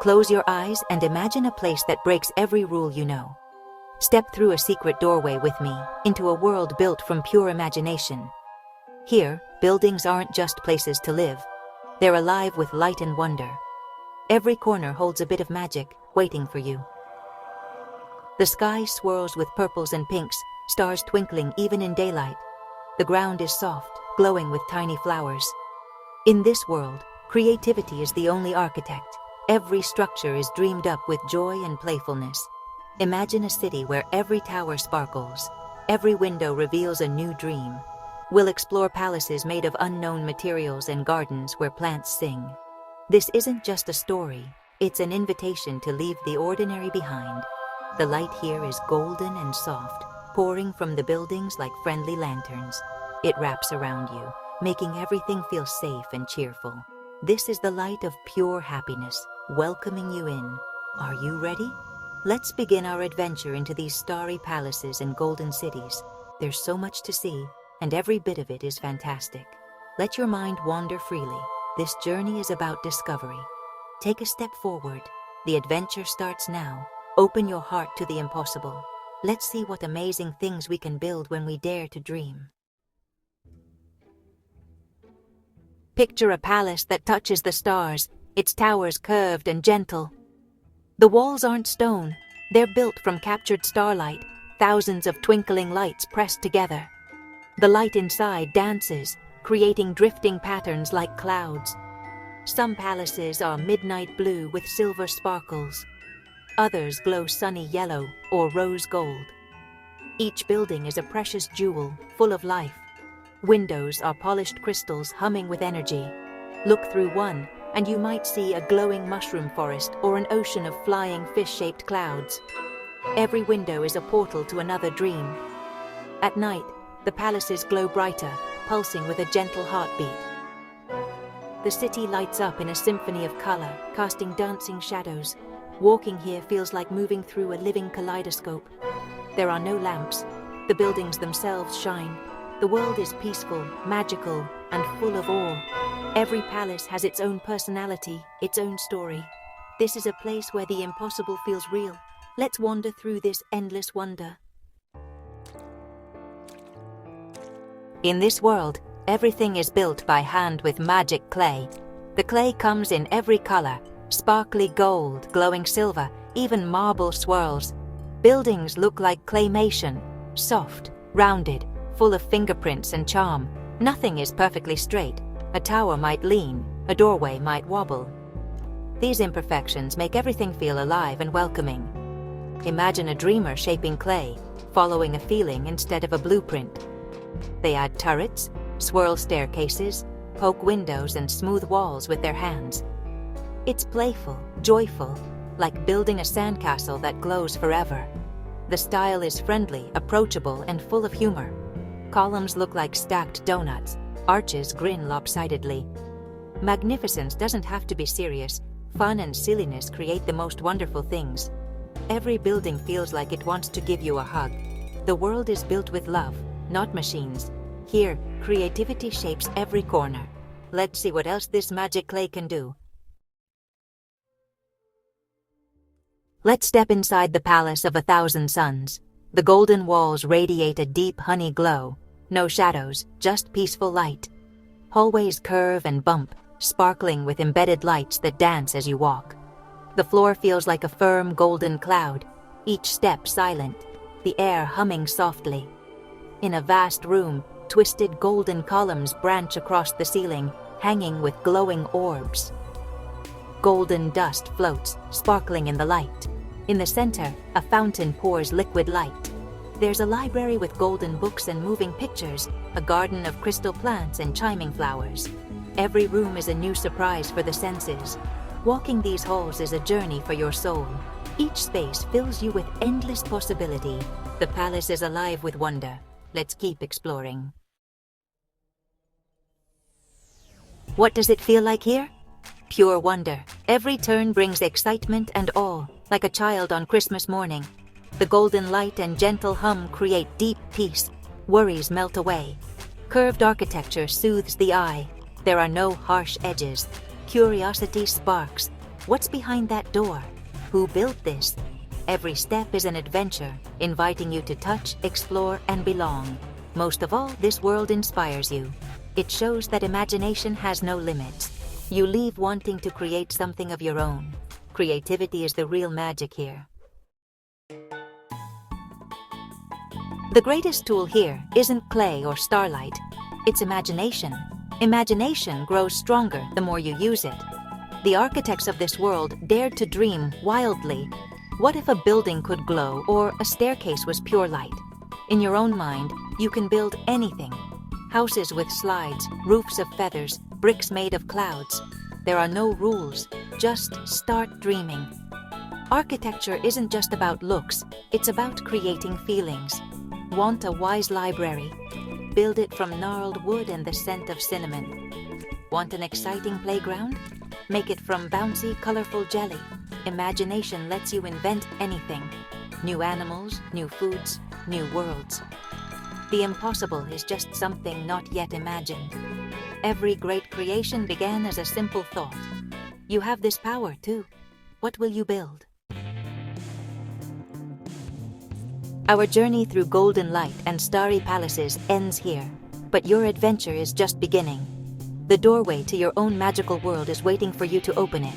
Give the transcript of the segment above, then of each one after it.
Close your eyes and imagine a place that breaks every rule you know. Step through a secret doorway with me into a world built from pure imagination. Here, buildings aren't just places to live. They're alive with light and wonder. Every corner holds a bit of magic waiting for you. The sky swirls with purples and pinks, stars twinkling even in daylight. The ground is soft, glowing with tiny flowers. In this world, creativity is the only architect. Every structure is dreamed up with joy and playfulness. Imagine a city where every tower sparkles, every window reveals a new dream. We'll explore palaces made of unknown materials and gardens where plants sing. This isn't just a story, it's an invitation to leave the ordinary behind. The light here is golden and soft, pouring from the buildings like friendly lanterns. It wraps around you, making everything feel safe and cheerful. This is the light of pure happiness, welcoming you in. Are you ready? Let's begin our adventure into these starry palaces and golden cities. There's so much to see, and every bit of it is fantastic. Let your mind wander freely. This journey is about discovery. Take a step forward. The adventure starts now. Open your heart to the impossible. Let's see what amazing things we can build when we dare to dream. Picture a palace that touches the stars, its towers curved and gentle. The walls aren't stone, they're built from captured starlight, thousands of twinkling lights pressed together. The light inside dances, creating drifting patterns like clouds. Some palaces are midnight blue with silver sparkles. Others glow sunny yellow or rose gold. Each building is a precious jewel, full of life. Windows are polished crystals humming with energy. Look through one, and you might see a glowing mushroom forest or an ocean of flying fish-shaped clouds. Every window is a portal to another dream. At night, the palaces glow brighter, pulsing with a gentle heartbeat. The city lights up in a symphony of color, casting dancing shadows. Walking here feels like moving through a living kaleidoscope. There are no lamps. The buildings themselves shine. The world is peaceful, magical, and full of awe. Every palace has its own personality, its own story. This is a place where the impossible feels real. Let's wander through this endless wonder. In this world, everything is built by hand with magic clay. The clay comes in every color, sparkly gold, glowing silver, even marble swirls. Buildings look like claymation, soft, rounded, full of fingerprints and charm. Nothing is perfectly straight. A tower might lean, a doorway might wobble. These imperfections make everything feel alive and welcoming. Imagine a dreamer shaping clay, following a feeling instead of a blueprint. They add turrets, swirl staircases, poke windows and smooth walls with their hands. It's playful, joyful, like building a sandcastle that glows forever. The style is friendly, approachable, and full of humor. Columns look like stacked donuts. Arches grin lopsidedly. Magnificence doesn't have to be serious. Fun and silliness create the most wonderful things. Every building feels like it wants to give you a hug. The world is built with love, not machines. Here, creativity shapes every corner. Let's see what else this magic clay can do. Let's step inside the Palace of 1,000 Suns. The golden walls radiate a deep honey glow. No shadows, just peaceful light. Hallways curve and bump, sparkling with embedded lights that dance as you walk. The floor feels like a firm golden cloud, each step silent, the air humming softly. In a vast room, twisted golden columns branch across the ceiling, hanging with glowing orbs. Golden dust floats, sparkling in the light. In the center, a fountain pours liquid light. There's a library with golden books and moving pictures, a garden of crystal plants and chiming flowers. Every room is a new surprise for the senses. Walking these halls is a journey for your soul. Each space fills you with endless possibility. The palace is alive with wonder. Let's keep exploring. What does it feel like here? Pure wonder. Every turn brings excitement and awe, like a child on Christmas morning. The golden light and gentle hum create deep peace. Worries melt away. Curved architecture soothes the eye. There are no harsh edges. Curiosity sparks. What's behind that door? Who built this? Every step is an adventure, inviting you to touch, explore, and belong. Most of all, this world inspires you. It shows that imagination has no limits. You leave wanting to create something of your own. Creativity is the real magic here. The greatest tool here isn't clay or starlight. It's imagination. Imagination grows stronger the more you use it. The architects of this world dared to dream wildly. What if a building could glow or a staircase was pure light? In your own mind, you can build anything. Houses with slides, roofs of feathers, bricks made of clouds. There are no rules, just start dreaming. Architecture isn't just about looks, it's about creating feelings. Want a wise library? Build it from gnarled wood and the scent of cinnamon. Want an exciting playground? Make it from bouncy, colorful jelly. Imagination lets you invent anything. New animals, new foods, new worlds. The impossible is just something not yet imagined. Every great creation began as a simple thought. You have this power too. What will you build? Our journey through golden light and starry palaces ends here, but your adventure is just beginning. The doorway to your own magical world is waiting for you to open it.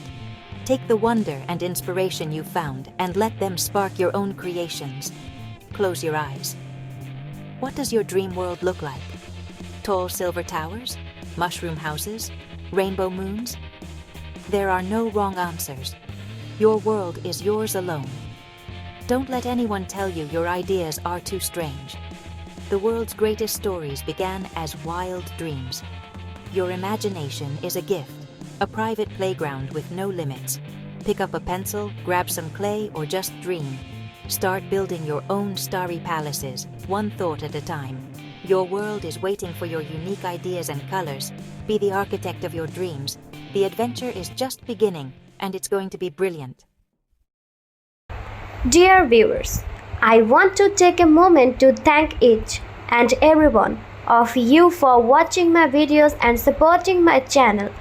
Take the wonder and inspiration you've found and let them spark your own creations. Close your eyes. What does your dream world look like? Tall silver towers? Mushroom houses? Rainbow moons? There are no wrong answers. Your world is yours alone. Don't let anyone tell you your ideas are too strange. The world's greatest stories began as wild dreams. Your imagination is a gift, a private playground with no limits. Pick up a pencil, grab some clay, or just dream. Start building your own starry palaces, one thought at a time. Your world is waiting for your unique ideas and colors. Be the architect of your dreams. The adventure is just beginning, and it's going to be brilliant. Dear viewers, I want to take a moment to thank each and every one of you for watching my videos and supporting my channel.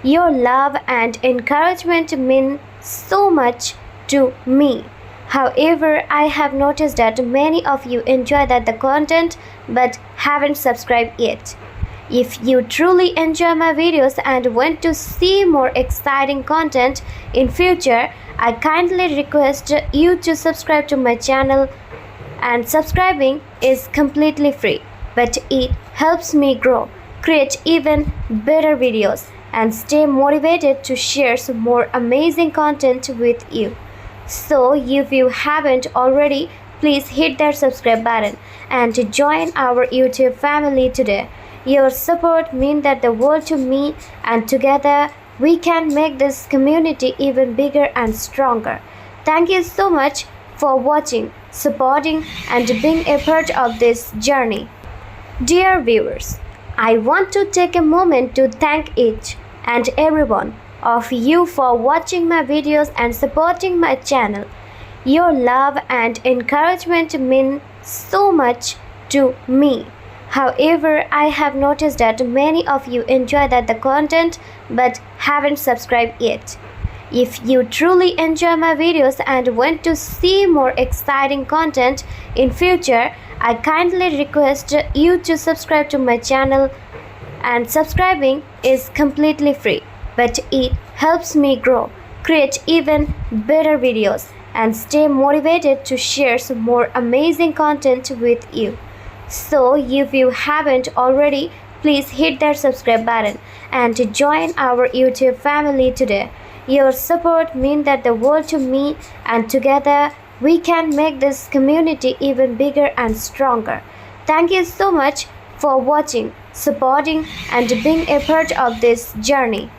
Your love and encouragement mean so much to me. However, I have noticed that many of you enjoy the content but haven't subscribed yet. If you truly enjoy my videos and want to see more exciting content in future, I kindly request you to subscribe to my channel, and subscribing is completely free, but it helps me grow, create even better videos, and stay motivated to share some more amazing content with you. So if you haven't already, please hit that subscribe button and join our YouTube family today. Your support means that the world to me, and together we can make this community even bigger and stronger. Thank you so much for watching, supporting, and being a part of this journey. Dear viewers, I want to take a moment to thank each and every one of you for watching my videos and supporting my channel. Your love and encouragement mean so much to me. However, I have noticed that many of you enjoy the content but haven't subscribed yet. If you truly enjoy my videos and want to see more exciting content in future, I kindly request you to subscribe to my channel, and subscribing is completely free, but it helps me grow, create even better videos, and stay motivated to share some more amazing content with you. So if you haven't already, please hit that subscribe button and join our YouTube family today. Your support means that the world to me, and together we can make this community even bigger and stronger. Thank you so much for watching, supporting, and being a part of this journey.